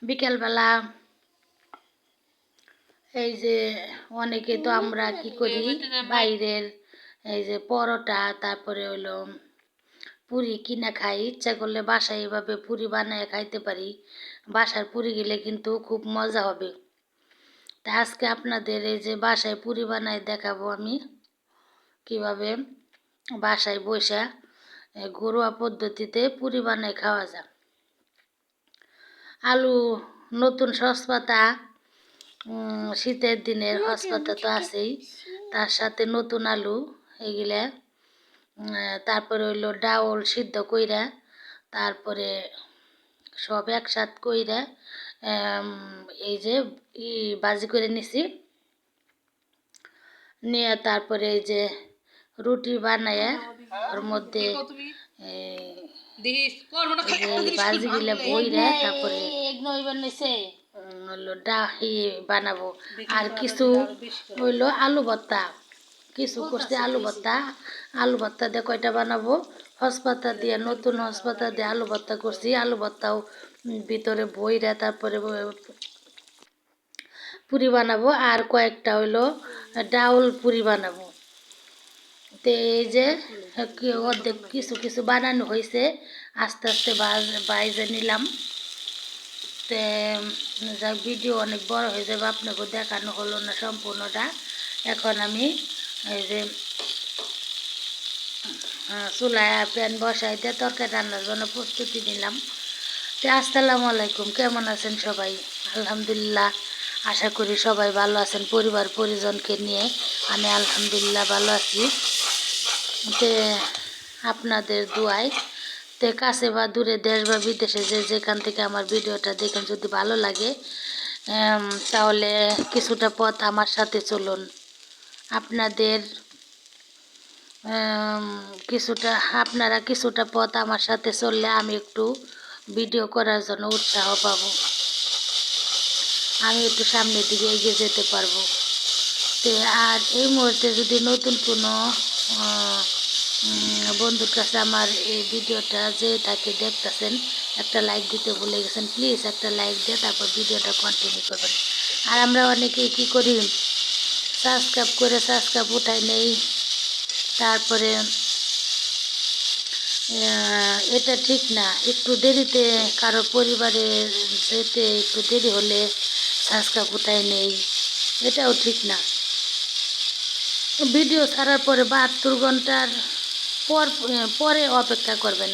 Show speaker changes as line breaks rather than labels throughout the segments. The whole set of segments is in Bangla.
বিকেলবেলা এই যে অনেকে তো আমরা কি করি বাইরের এই যে পরোটা তারপরে হলো পুরি কিনে খাই, ইচ্ছা করলে বাসায় এভাবে পুরি বানায় খাইতে পারি। বাসার পুরি গেলে কিন্তু খুব মজা হবে। তা আজকে আপনাদের এই যে বাসায় পুরি বানায় দেখাবো আমি কিভাবে বাসায় বসে ঘরোয়া পদ্ধতিতে পুরি বানায় খাওয়া যায়। আলু নতুন সসপাতা, শীতের দিনের সসপাতা তো আছেই, তার সাথে নতুন আলু এগুলা, তারপরে হইলো ডাউল সিদ্ধ কইরা, তারপরে সব একসাথ কইরা এই যে বাজি করে নিছি, নিয়ে তারপরে এই যে রুটি বানায় ওর মধ্যে বাজিগুলা বইরা তারপরে হলো বানাবো। আর কিছু হইলো আলু ভর্তা, কিছু করছি আলু ভর্তা। আলু ভর্তা দিয়ে কয়টা বানাবো, হসপাতা দিয়ে, নতুন হসপাতা দিয়ে আলু ভর্তা করছি। আলু ভর্তাও ভিতরে বইরা তারপরে পুরি বানাবো। আর কয়েকটা হইলো ডাউল পুরি বানাবো। তো এই যে অর্ধেক কিছু কিছু বানানো হয়েছে, আস্তে আস্তে বাইজে নিলাম। তো যাক, ভিডিও অনেক বড় হয়ে যাবে, আপনাকে দেখানো হলো না সম্পূর্ণটা। এখন আমি এই যে চুলায় প্যান বসাই দিয়ে তরকারি রান্নার জন্য প্রস্তুতি নিলাম। তো আসসালামু আলাইকুম, কেমন আছেন সবাই? আলহামদুলিল্লাহ, আশা করি সবাই ভালো আছেন। পরিবার পরিজনকে নিয়ে আমি আলহামদুলিল্লাহ ভালো আছি। তে আপনাদের দোয়ায়, তে কাছে বা দূরে, দেশ বা বিদেশে যে যেখান থেকে আমার ভিডিওটা দেখেন, যদি ভালো লাগে তাহলে কিছুটা পথ আমার সাথে চলুন। আপনাদের আপনারা কিছুটা পথ আমার সাথে চললে আমি একটু ভিডিও করার জন্য উৎসাহ পাবো, আমি একটু সামনের দিকে এগিয়ে যেতে পারবো। তো আর এই মুহূর্তে যদি নতুন কোনো বন্ধুর কাছে আমার এই ভিডিওটা যে তাকে দেখতেছেন, একটা লাইক দিতে ভুলে গেছেন, প্লিজ একটা লাইক দিয়ে তারপর ভিডিওটা কন্টিনিউ করবেন। আর আমরা অনেকেই কী করি, সাবস্ক্রাইব উঠাই নেই, তারপরে এটা ঠিক না। একটু দেরিতে কারো পরিবারে যেতে একটু দেরি হলে সাবস্ক্রাইব উঠাই নেই, এটাও ঠিক না। ভিডিও ছাড়ার পরে 72 ঘন্টার পরে অপেক্ষা করবেন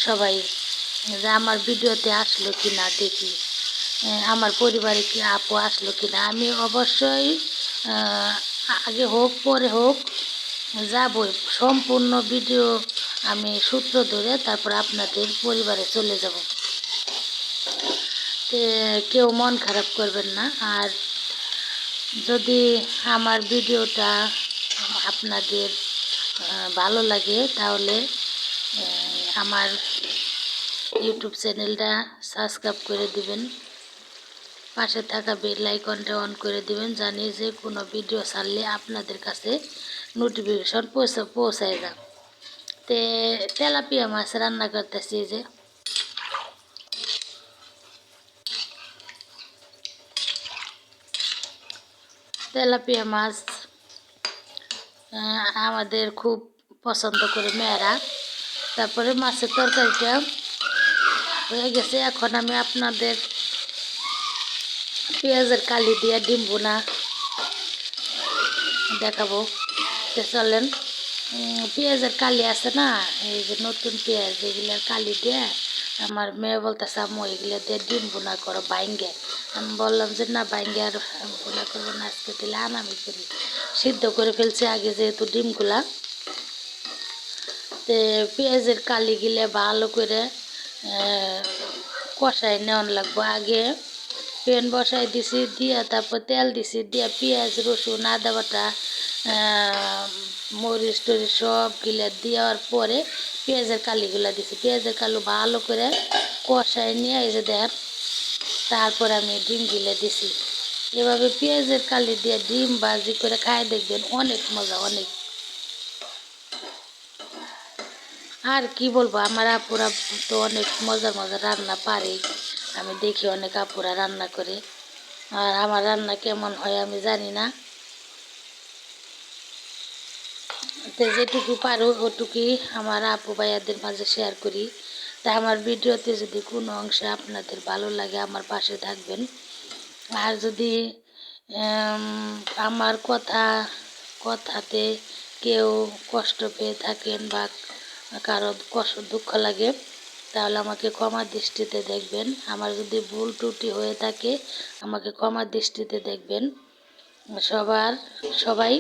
সবাই, যে আমার ভিডিওতে আসলো কি না দেখি, আমার পরিবারে কি আপু আসলো কি না। আমি অবশ্যই আগে হোক পরে হোক যাবই, সম্পূর্ণ ভিডিও আমি সূত্র ধরে তারপর আপনাদের পরিবারে চলে যাব। কেউ মন খারাপ করবেন না। আর যদি আমার ভিডিওটা আপনাদের ভালো লাগে তাহলে আমার ইউটিউব চ্যানেলটা সাবস্ক্রাইব করে দিবেন, পাশে থাকা বেল আইকনটা অন করে দিবেন, জানি যে কোনো ভিডিও ছাড়লে আপনাদের কাছে নোটিফিকেশন পৌঁছায় যায়। তে তেলাপিয়া মাছ রান্না করতেছি, যে তেলাপিয়া মাছ আমাদের খুব পছন্দ করে মেয়েরা। তারপরে মাছের তরকারিটা হয়ে গেছে। এখন আমি আপনাদের পেঁয়াজের কালি দিয়ে ডিম ভুনা দেখাবো। চলেন, পেঁয়াজের কালি আছে না, এই যে নতুন পেঁয়াজ, এগুলার কালি দিয়ে আমার মেয়ে বলতেছে আম্মু এগুলো দিয়ে ডিম ভুনা করো বাইঙ্গে। আমি বললাম যে না, বাইঙ্গে আর ভুনা করবো না, আজকে দিলে আনামি করি, সিদ্ধ করে ফেলছি আগে যেহেতু ডিমগুলা। তে পেঁয়াজের কালি গিলে ভালো করে কষাই নেওয়ান লাগবো। আগে প্যান বসাই দিছি, দিয়া তারপর তেল দিছি, দিয়া পেঁয়াজ রসুন আদা বাটা মরিচ টরিচ সব গিলা দেওয়ার পরে পেঁয়াজের কালিগুলা দিছি। পেঁয়াজের কালু ভালো করে কষাই নিয়ে এই যে দেখ, তারপর আমি ডিম গিলে দিছি। এভাবে পেঁয়াজের কালি দিয়ে ডিম ভাজি করে খাই দেখবেন, অনেক মজা, অনেক। আর কি বলবো, আমার আপুরা তো অনেক মজার মজার রান্না পারে। আমি দেখি অনেক আপুরা রান্না করে, আর আমার রান্না কেমন হয় আমি জানি না, তো যেটুকু পারো ওটুকুই আমার আপু ভাইয়াদের মাঝে শেয়ার করি। তা আমার ভিডিওতে যদি কোনো অংশে আপনাদের ভালো লাগে আমার পাশে থাকবেন। আর যদি আমার কথাতে কেউ কষ্ট পেয়ে থাকেন বা কারো কষ্ট দুঃখ লাগে, তাহলে আমাকে ক্ষমা দৃষ্টিতে দেখবেন। আমার যদি ভুল ত্রুটি হয়ে থাকে আমাকে ক্ষমা দৃষ্টিতে দেখবেন। সবাই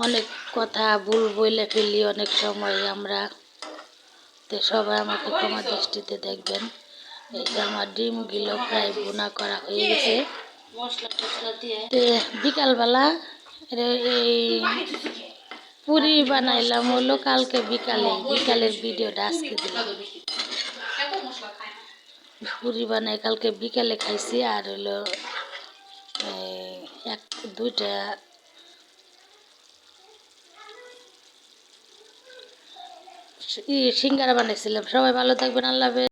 অনেক কথা ভুল বইলে ফেলি অনেক সময় আমরা, তো সবাই আমাকে ক্ষমা দৃষ্টিতে দেখবেন। এই যে আমার ডিমগুলো প্রায় ভুনা করা হয়ে গেছে। তো বিকালবেলা এই পুরি বানাইলাম হলো কালকে বিকালের ভিডিওটা আজকে দিলাম। পুরি বানাই কালকে বিকালে খাইছি, আর হলো এক দুইটা সিঙ্গারা বানাইছিলাম। সবাই ভালো থাকবেন, আল্লাহ হাফেজ।